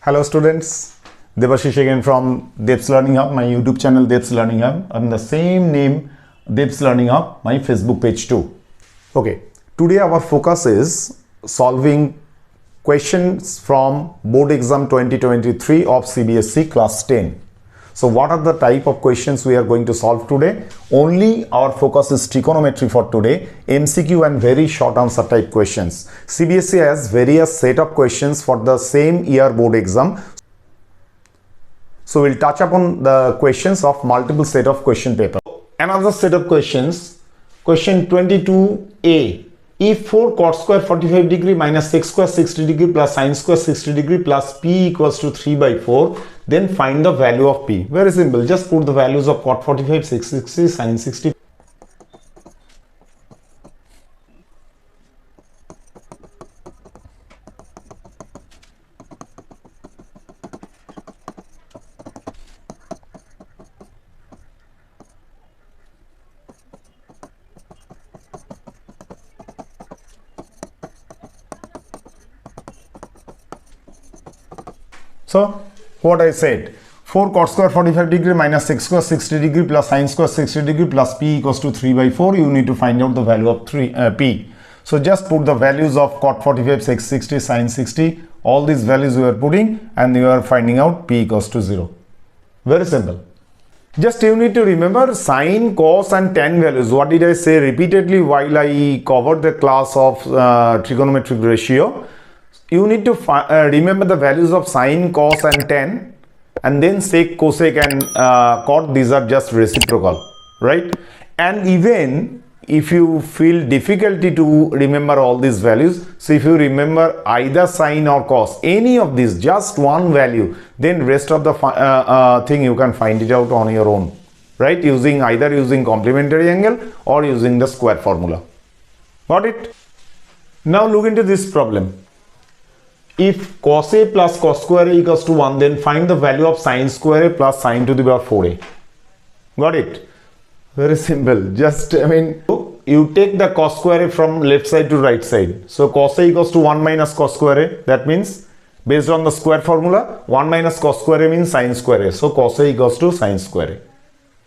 Hello students, Devashish again from Dev's Learning Hub, my YouTube channel Dev's Learning Hub, and the same name Dev's Learning Hub, my Facebook page too. Okay, today our focus is solving questions from Board Exam 2023 of CBSE class 10. So what are the type of questions we are going to solve today? Only our focus is trigonometry for today, MCQ and very short answer type questions. CBSE has various set of questions for the same year board exam. So we'll touch upon the questions of multiple set of question paper. Another set of questions, question 22A. If 4 cot square 45 degree minus sec square 60 degree plus sin square 60 degree plus p equals to 3 by 4, then find the value of p. Very simple, just put the values of cot 45, sec 60, sin 60. So what I said, 4 cot square 45 degree minus sec square 60 degree plus sin square 60 degree plus p equals to 3 by 4. You need to find out the value of p. So just put the values of cot 45, sec 60, sin 60. All these values you are putting and you are finding out p equals to 0. Very simple. Just you need to remember sine, cos and tan values. What did I say repeatedly while I covered the class of trigonometric ratio? You need to remember the values of sine, cos and tan, and then sec, cosec and cot. These are just reciprocal, right? And even if you feel difficulty to remember all these values, so if you remember either sine or cos, any of these, just one value, then rest of the thing you can find it out on your own, right? Either using complementary angle or using the square formula. Got it? Now look into this problem. If cos A plus cos square A equals to 1, then find the value of sin square A plus sin to the power 4A. Got it? Very simple. Just, you take the cos square A from left side to right side. So cos A equals to 1 minus cos square A. That means, based on the square formula, 1 minus cos square A means sin square A. So cos A equals to sin square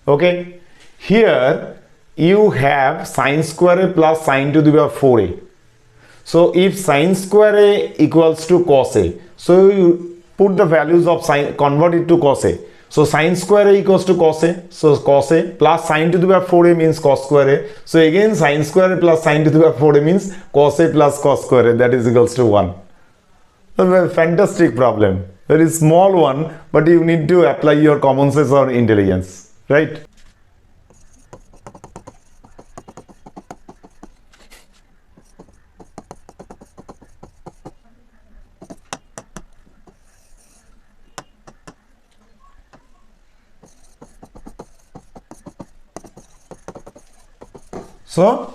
A. Okay? Here, you have sin square A plus sin to the power 4A. So if sin square A equals to cos A, so you put the values of sin, convert it to cos A. So sin square A equals to cos A, so cos A plus sin to the power 4A means cos square A. So again sin square A plus sin to the power 4A means cos A plus cos square A, that is equals to 1. A very fantastic problem, very small one, but you need to apply your common sense or intelligence, right? So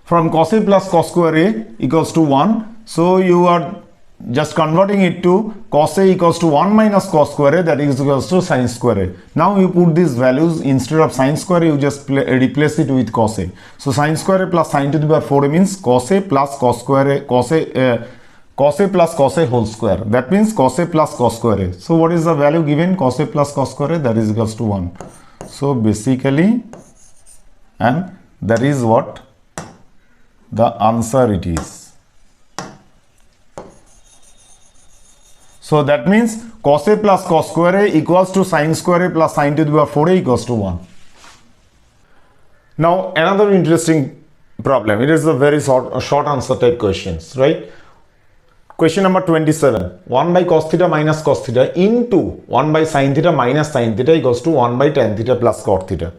from cos A plus cos square A equals to 1. So you are just converting it to cos A equals to 1 minus cos square A, that is equals to sin square A. Now you put these values instead of sin square A, you just replace it with cos A. So sin square A plus sin to the power 4A means cos A plus cos square A, cos A plus cos A whole square. That means cos A plus cos square A. So what is the value given? Cos A plus cos square A, that is equals to 1. So basically, and that is what the answer it is. So that means cos A plus cos square A equals to sin square A plus sin to the power 4A equals to 1. Now another interesting problem. It is a very short answer type questions, right? Question number 27. 1 by cos theta minus cos theta into 1 by sin theta minus sin theta equals to 1 by tan theta plus cot theta.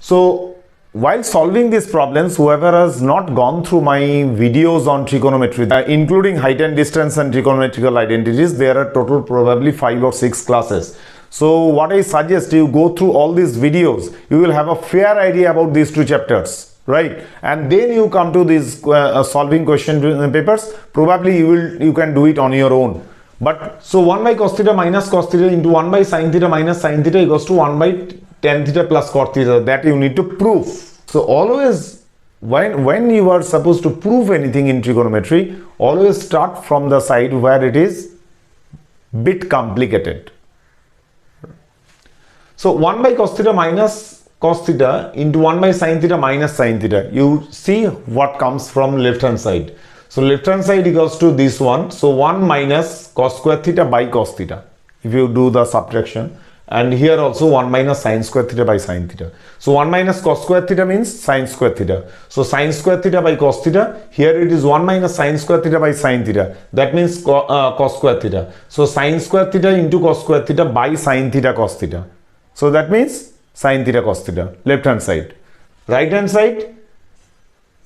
So while solving these problems, whoever has not gone through my videos on trigonometry, including height and distance and trigonometrical identities, there are total probably 5 or 6 classes. So what I suggest, you go through all these videos, you will have a fair idea about these 2 chapters, right? And then you come to these solving question papers, probably you can do it on your own. But so 1 by cos theta minus cos theta into 1 by sin theta minus sin theta equals to 1 by tan theta plus cot theta, that you need to prove. So always when you are supposed to prove anything in trigonometry, always start from the side where it is bit complicated. So 1 by cos theta minus cos theta into 1 by sin theta minus sin theta. You see what comes from left hand side. So left hand side equals to this one. So 1 minus cos square theta by cos theta. If you do the subtraction. And here also 1 minus sin square theta by sin theta. So 1 minus cos square theta means sin square theta. So sin square theta by cos theta. Here it is 1 minus sin square theta by sin theta. That means cos square theta. So sin square theta into cos square theta by sin theta cos theta. So that means sin theta cos theta. Left hand side. Right hand side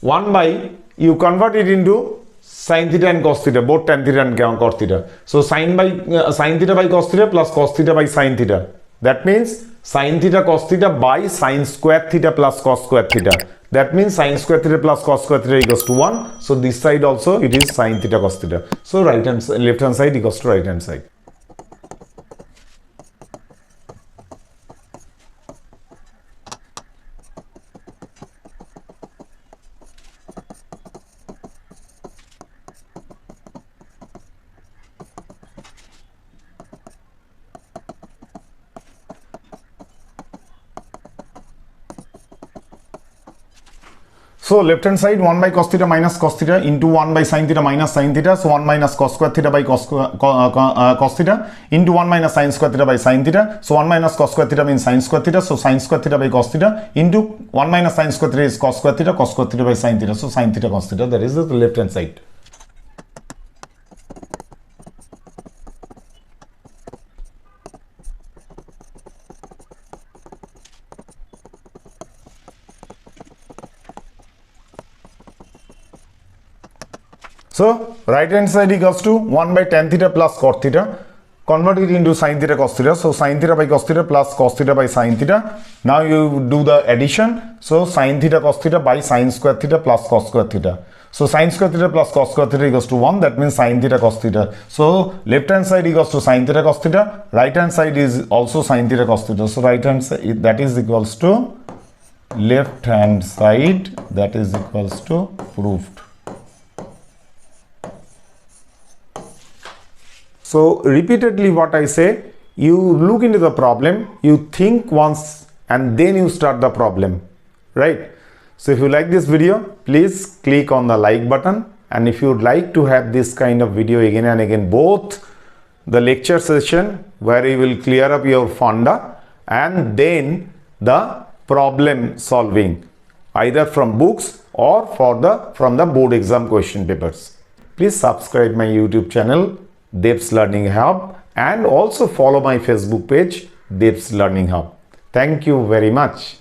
1 by, you convert it into sin theta and cos theta, both tan theta and cos theta. So sin theta by cos theta plus cos theta by sin theta. That means sin theta cos theta by sin square theta plus cos square theta. That means sin square theta plus cos square theta equals to 1. So this side also it is sin theta cos theta. So left hand side equals to right hand side. So left hand side 1 by cos theta minus cos theta into 1 by sin theta minus sin theta. So 1 minus cos square theta by cos theta into 1 minus sin square theta by sin theta. So 1 minus cos square theta means sin square theta. So sin square theta by cos theta into 1 minus sin square theta is cos square theta by sin theta. So sin theta cos theta, that is the left hand side. So right hand side equals to 1 by tan theta plus cot theta. Convert it into sin theta cos theta. So sin theta by cos theta plus cos theta by sin theta. Now you do the addition. So sin theta cos theta by sin square theta plus cos square theta. So sin square theta plus cos square theta equals to 1. That means sin theta cos theta. So left hand side equals to sin theta cos theta. Right hand side is also sin theta cos theta. So right hand side, that is equals to left hand side, that is equals to proved. So repeatedly what I say, you look into the problem, you think once and then you start the problem, right? So if you like this video, please click on the like button, and if you would like to have this kind of video again and again, both the lecture session where you will clear up your fonda and then the problem solving either from books or from the board exam question papers. Please subscribe my YouTube channel Dev's Learning Hub and also follow my Facebook page Dev's Learning Hub. Thank you very much.